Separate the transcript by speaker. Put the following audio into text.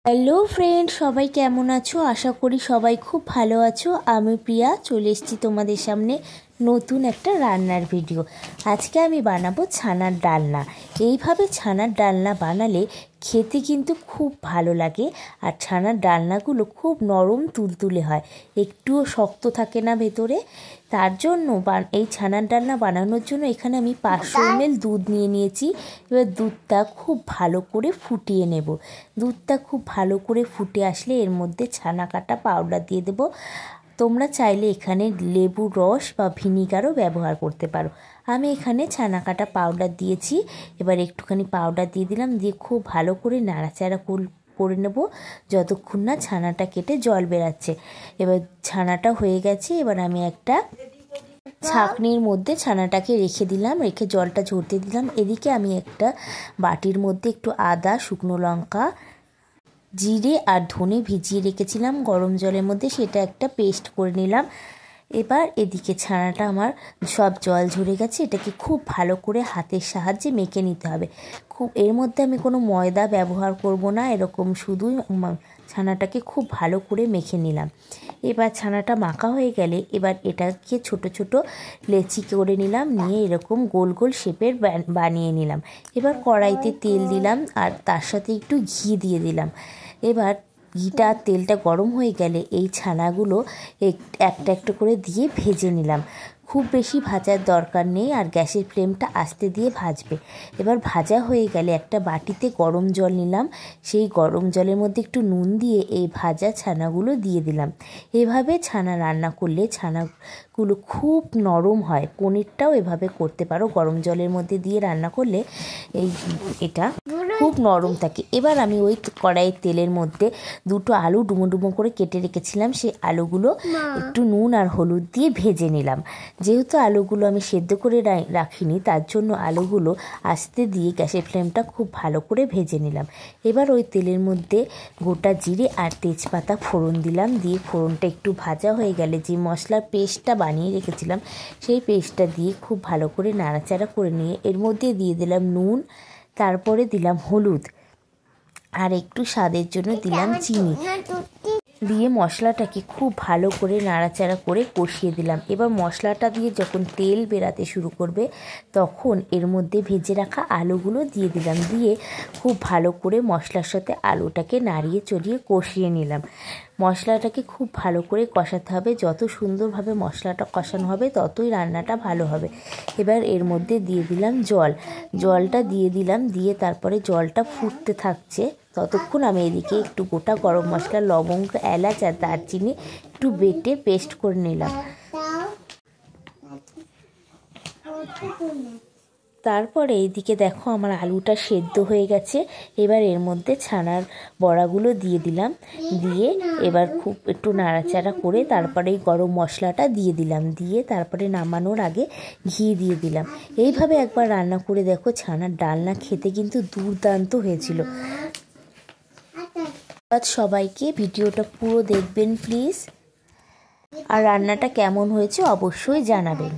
Speaker 1: Hello friend, সবাই কেমন আছো? আশা করি সবাই খুব ভালো আছো। আমি প্রিয়া চলে এসেছি তোমাদের সামনে নতুন একটা রান্নার ভিডিও। আজকে আমি বানাবো ছানার ডালনা। এইভাবে ছানার ডালনা বানালে খেতে কিন্তু খুব ভালো লাগে, আর ছানার ডালনাগুলো খুব নরম তুলতুলে হয়, একটুও শক্ত থাকে না ভেতরে। তার জন্য এই ছানার ডালনা বানানোর জন্য এখানে আমি 500 ml দুধ নিয়েছি। এবার দুধটা খুব ভালো করে ফুটিয়ে নেব। দুধটা খুব ভালো করে ফুটে আসলে এর মধ্যে ছানা কাটা পাউডার দিয়ে দেবো। তোমরা চাইলে এখানে লেবুর রস বা ভিনিগারও ব্যবহার করতে পারো। আমি এখানে ছানা কাটা পাউডার দিয়েছি। এবার একটুখানি পাউডার দিয়ে দিলাম, দিয়ে খুব ভালো করে নাড়াচাড়া করে নেব যতক্ষণ না ছানাটা কেটে জল বেরাচ্ছে। এবার ছানাটা হয়ে গেছে। এবার আমি একটা ছাঁকনির মধ্যে ছানাটাকে রেখে দিলাম, রেখে জলটা ঝরতে দিলাম। এদিকে আমি একটা বাটির মধ্যে একটু আদা, শুকনো লঙ্কা, জিরে আর ধনে ভিজিয়ে রেখেছিলাম গরম জলের মধ্যে, সেটা একটা পেস্ট করে নিলাম। এবার এদিকে ছানাটা আমার সব জল ঝরে গেছে। এটাকে খুব ভালো করে হাতের সাহায্যে মেখে নিতে হবে। এর মধ্যে আমি কোনো ময়দা ব্যবহার করব না, এরকম শুধুই ছানাটাকে খুব ভালো করে মেখে নিলাম। এবার ছানাটা মাখা হয়ে গেলে এবার এটাকে ছোট ছোট লেচি করে নিলাম, নিয়ে এরকম গোল গোল শেপের বানিয়ে নিলাম। এবার কড়াইতে তেল দিলাম আর তার সাথে একটু ঘি দিয়ে দিলাম। এবার ঘিটা তেলটা গরম হয়ে গেলে এই ছানাগুলো একটা একটা করে দিয়ে ভেজে নিলাম। খুব বেশি ভাজার দরকার নেই, আর গ্যাসের ফ্লেমটা আস্তে দিয়ে ভাজবে। এবার ভাজা হয়ে গেলে একটা বাটিতে গরম জল নিলাম, সেই গরম জলের মধ্যে একটু নুন দিয়ে এই ভাজা ছানাগুলো দিয়ে দিলাম। এভাবে ছানা রান্না করলে ছানাগুলো খুব নরম হয়। পনিরটাও এভাবে করতে পারো, গরম জলের মধ্যে দিয়ে রান্না করলে এটা খুব নরম থাকে। এবার আমি ওই কড়াইয়ের তেলের মধ্যে দুটো আলু ডুমো ডুমো করে কেটে রেখেছিলাম, সেই আলুগুলো একটু নুন আর হলুদ দিয়ে ভেজে নিলাম। যেহেতু আলুগুলো আমি সেদ্ধ করে রাখিনি, তার জন্য আলুগুলো আস্তে দিয়ে গ্যাসের ফ্লেমটা খুব ভালো করে ভেজে নিলাম। এবার ওই তেলের মধ্যে গোটা জিরে আর তেজপাতা ফোড়ন দিলাম, দিয়ে ফোড়নটা একটু ভাজা হয়ে গেলে যে মশলার পেস্টটা বানিয়ে রেখেছিলাম সেই পেস্টটা দিয়ে খুব ভালো করে নাড়াচাড়া করে নিয়ে এর মধ্যে দিয়ে দিলাম নুন, তারপরে দিলাম হলুদ, আর একটু স্বাদের জন্য দিলাম চিনি, দিয়ে মশলাটাকে খুব ভালো করে নাড়াচাড়া করে কষিয়ে দিলাম। এবার মশলাটা দিয়ে যখন তেল বেরাতে শুরু করবে তখন এর মধ্যে ভেজে রাখা আলুগুলো দিয়ে দিলাম, দিয়ে খুব ভালো করে মশলার সাথে আলুটাকে নাড়িয়ে চড়িয়ে কষিয়ে নিলাম। মশলাটাকে খুব ভালো করে কষাতে হবে, যত সুন্দরভাবে মশলাটা কষানো হবে ততই রান্নাটা ভালো হবে। এবার এর মধ্যে দিয়ে দিলাম জলটা দিয়ে দিলাম, দিয়ে তারপরে জলটা ফুটতে থাকছে। ততক্ষণ আমি এদিকে একটু গোটা গরম মশলা, লবঙ্গ, এলাচ আর দারচিনি একটু বেটে পেস্ট করে নিলাম। তারপরে এইদিকে দেখো আমার আলুটা সেদ্ধ হয়ে গেছে। এবার এর মধ্যে ছানার বড়াগুলো দিয়ে দিলাম, দিয়ে এবার খুব একটু নাড়াচাড়া করে তারপরে এই গরম মশলাটা দিয়ে দিলাম, দিয়ে তারপরে নামানোর আগে ঘি দিয়ে দিলাম। এইভাবে একবার রান্না করে দেখো, ছানার ডালনা খেতে কিন্তু দুর্দান্ত হয়েছিল। সবাইকে ভিডিওটা পুরো দেখবেন প্লিজ, আর রান্নাটা কেমন হয়েছে অবশ্যই জানাবেন।